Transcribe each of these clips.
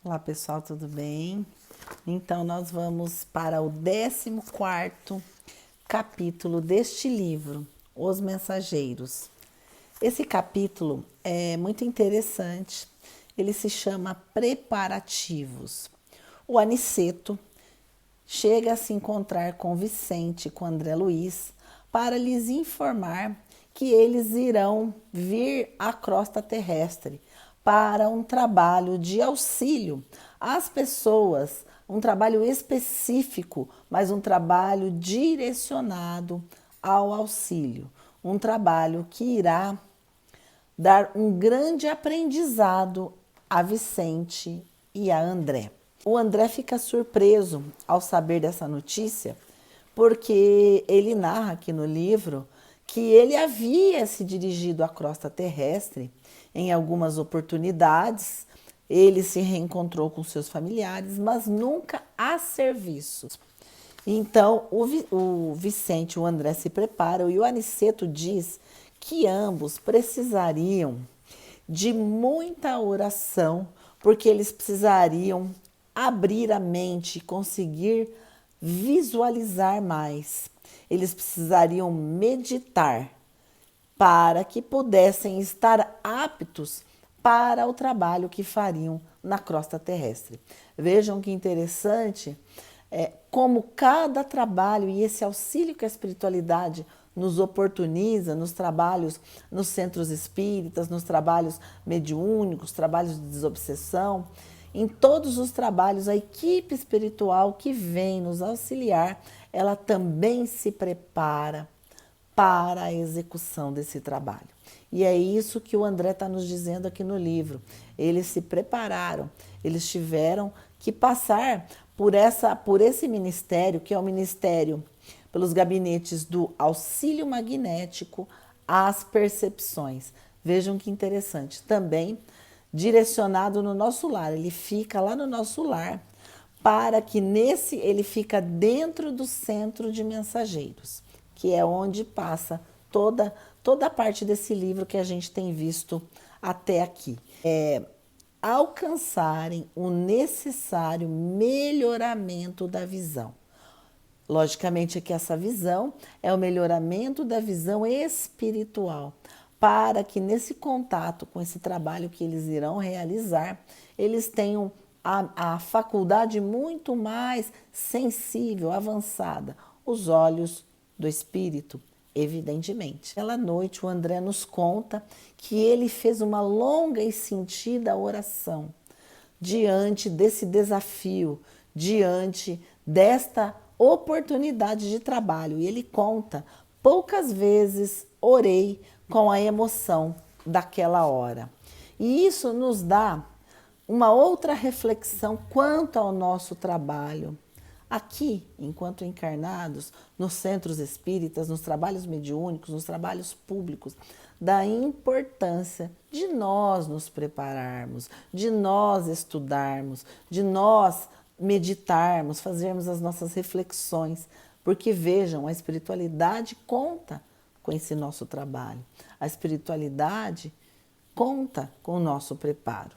Olá pessoal, tudo bem? Então nós vamos para o 14º capítulo deste livro, Os Mensageiros. Esse capítulo é muito interessante, ele se chama Preparativos. O Aniceto chega a se encontrar com Vicente e com André Luiz para lhes informar que eles irão vir à crosta terrestre para um trabalho de auxílio às pessoas, um trabalho específico, mas um trabalho direcionado ao auxílio, um trabalho que irá dar um grande aprendizado a Vicente e a André. O André fica surpreso ao saber dessa notícia, porque ele narra aqui no livro que ele havia se dirigido à crosta terrestre em algumas oportunidades, ele se reencontrou com seus familiares, mas nunca a serviço. Então, o Vicente e o André se preparam e o Aniceto diz que ambos precisariam de muita oração, porque eles precisariam abrir a mente e conseguir visualizar mais. Eles precisariam meditar para que pudessem estar aptos para o trabalho que fariam na crosta terrestre. Vejam que interessante como cada trabalho e esse auxílio que a espiritualidade nos oportuniza nos trabalhos, nos centros espíritas, nos trabalhos mediúnicos, trabalhos de desobsessão, em todos os trabalhos, a equipe espiritual que vem nos auxiliar, ela também se prepara para a execução desse trabalho. E é isso que o André está nos dizendo aqui no livro. Eles se prepararam, eles tiveram que passar por esse ministério, que é o ministério pelos gabinetes do auxílio magnético às percepções. Vejam que interessante. Também direcionado no nosso lar, ele fica lá no nosso lar, para que ele fica dentro do centro de mensageiros, que é onde passa toda a parte desse livro que a gente tem visto até aqui. Alcançarem o necessário melhoramento da visão. Logicamente que essa visão é o melhoramento da visão espiritual, para que nesse contato com esse trabalho que eles irão realizar, eles tenham a faculdade muito mais sensível, avançada, os olhos do espírito, evidentemente. Aquela noite o André nos conta que ele fez uma longa e sentida oração diante desse desafio, diante desta oportunidade de trabalho. E ele conta, poucas vezes orei com a emoção daquela hora. E isso nos dá uma outra reflexão quanto ao nosso trabalho. Aqui, enquanto encarnados, nos centros espíritas, nos trabalhos mediúnicos, nos trabalhos públicos, da importância de nós nos prepararmos, de nós estudarmos, de nós meditarmos, fazermos as nossas reflexões, porque vejam, a espiritualidade conta com esse nosso trabalho, a espiritualidade conta com o nosso preparo,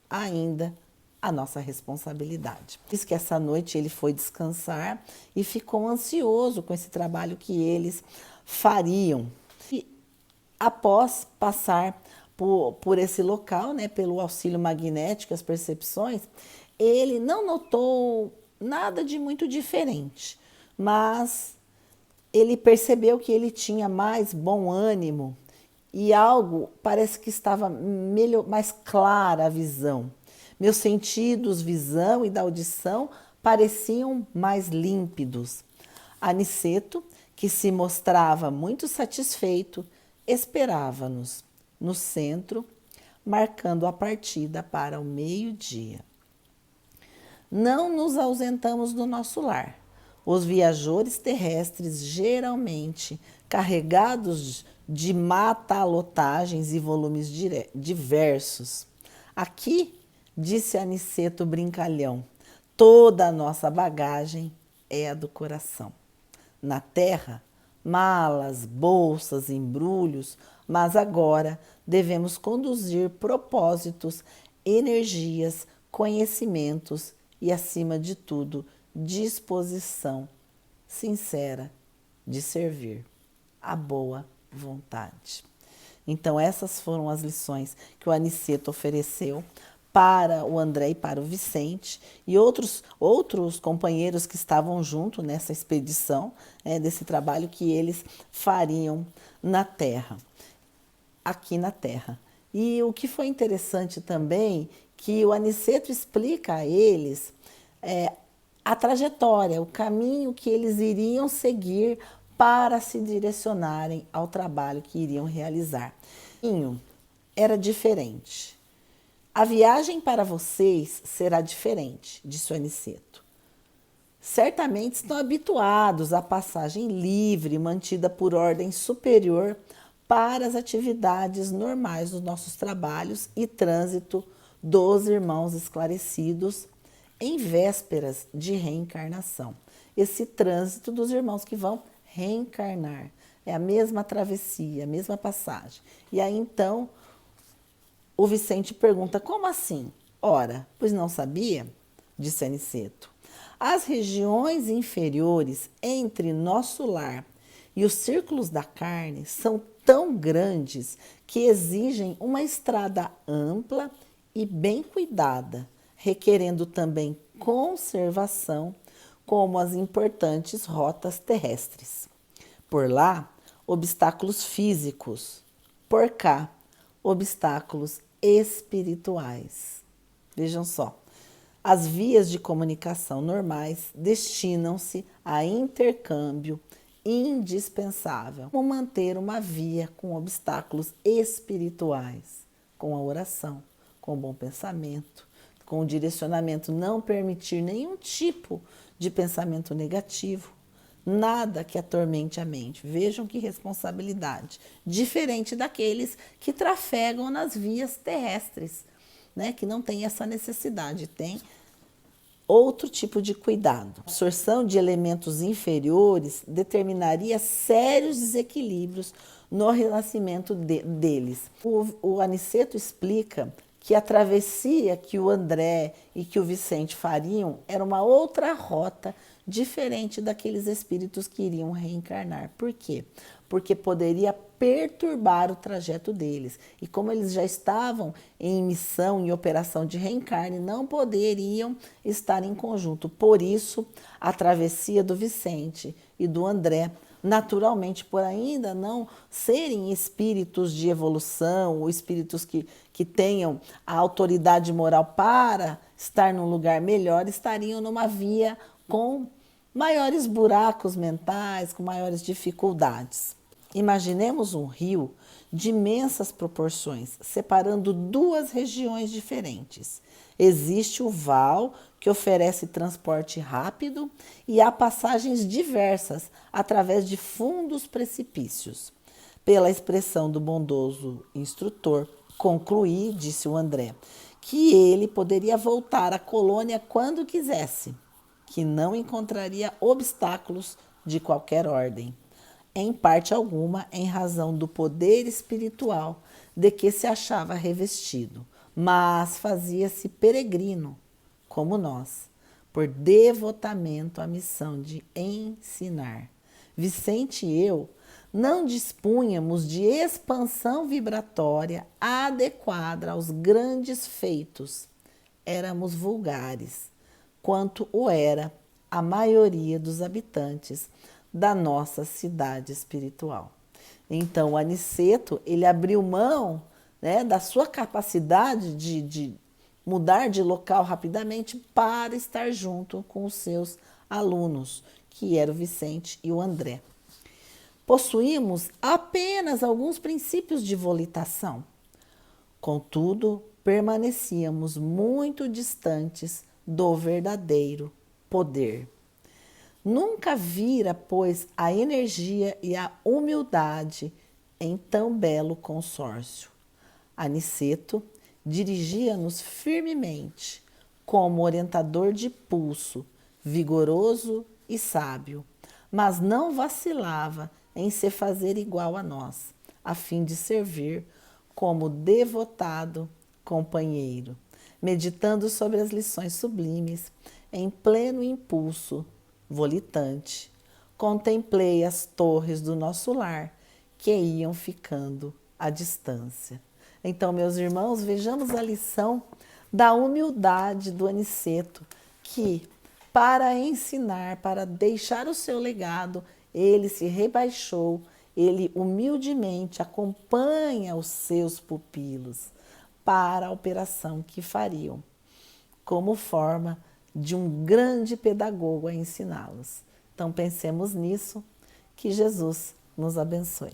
ainda a nossa responsabilidade. Diz que essa noite ele foi descansar e ficou ansioso com esse trabalho que eles fariam. E após passar por esse local, né, pelo auxílio magnético, as percepções, ele não notou nada de muito diferente, mas ele percebeu que ele tinha mais bom ânimo e algo parece que estava mais clara a visão. Meus sentidos, visão e da audição pareciam mais límpidos. Aniceto, que se mostrava muito satisfeito, esperava-nos no centro, marcando a partida para o meio-dia. Não nos ausentamos do nosso lar. Os viajores terrestres, geralmente carregados de matalotagens e volumes diversos. Aqui, disse Aniceto brincalhão, toda a nossa bagagem é a do coração. Na terra, malas, bolsas, embrulhos, mas agora devemos conduzir propósitos, energias, conhecimentos e, acima de tudo, disposição sincera de servir, a boa vontade. Então, essas foram as lições que o Aniceto ofereceu para o André e para o Vicente e outros companheiros que estavam junto nessa expedição, desse trabalho que eles fariam na Terra, aqui na Terra. E o que foi interessante também, que o Aniceto explica a eles a trajetória, o caminho que eles iriam seguir para se direcionarem ao trabalho que iriam realizar. O caminho era diferente. A viagem para vocês será diferente, disse o Aniceto. Certamente estão habituados à passagem livre, mantida por ordem superior para as atividades normais dos nossos trabalhos e trânsito dos irmãos esclarecidos em vésperas de reencarnação. Esse trânsito dos irmãos que vão reencarnar. É a mesma travessia, a mesma passagem. E aí então o Vicente pergunta, como assim? Ora, pois não sabia? Disse Aniceto. As regiões inferiores entre nosso lar e os círculos da carne são tão grandes que exigem uma estrada ampla e bem cuidada, requerendo também conservação, como as importantes rotas terrestres. Por lá, obstáculos físicos. Por cá, obstáculos espirituais. Vejam só, as vias de comunicação normais destinam-se a intercâmbio indispensável, como manter uma via com obstáculos espirituais, com a oração, com o bom pensamento, com o direcionamento, não permitir nenhum tipo de pensamento negativo, nada que atormente a mente. Vejam que responsabilidade, diferente daqueles que trafegam nas vias terrestres, né? Que não tem essa necessidade, tem outro tipo de cuidado. A absorção de elementos inferiores determinaria sérios desequilíbrios no renascimento deles. O Aniceto explica que a travessia que o André e que o Vicente fariam era uma outra rota diferente daqueles espíritos que iriam reencarnar. Por quê? Porque poderia perturbar o trajeto deles. E como eles já estavam em missão, em operação de reencarne, não poderiam estar em conjunto. Por isso, a travessia do Vicente e do André, naturalmente, por ainda não serem espíritos de evolução ou espíritos que tenham a autoridade moral para estar num lugar melhor, estariam numa via com maiores buracos mentais, com maiores dificuldades. Imaginemos um rio de imensas proporções, separando duas regiões diferentes. Existe o val, que oferece transporte rápido, e há passagens diversas através de fundos precipícios. Pela expressão do bondoso instrutor, concluí, disse o André, que ele poderia voltar à colônia quando quisesse, que não encontraria obstáculos de qualquer ordem, em parte alguma em razão do poder espiritual de que se achava revestido, mas fazia-se peregrino, como nós, por devotamento à missão de ensinar. Vicente e eu não dispunhamos de expansão vibratória adequada aos grandes feitos. Éramos vulgares, quanto o era a maioria dos habitantes da nossa cidade espiritual. Então, o Aniceto, ele abriu mão, né, da sua capacidade de mudar de local rapidamente para estar junto com os seus alunos, que eram o Vicente e o André. Possuímos apenas alguns princípios de volitação. Contudo, permanecíamos muito distantes do verdadeiro poder. Nunca vira, pois, a energia e a humildade em tão belo consórcio. Aniceto dirigia-nos firmemente, como orientador de pulso, vigoroso e sábio, mas não vacilava em se fazer igual a nós, a fim de servir como devotado companheiro. meditando sobre as lições sublimes, em pleno impulso volitante, contemplei as torres do nosso lar que iam ficando à distância. Então, meus irmãos, vejamos a lição da humildade do Aniceto, que, para ensinar, para deixar o seu legado, ele se rebaixou, ele humildemente acompanha os seus pupilos para a operação que fariam, como forma de um grande pedagogo a ensiná-los. Então pensemos nisso, que Jesus nos abençoe.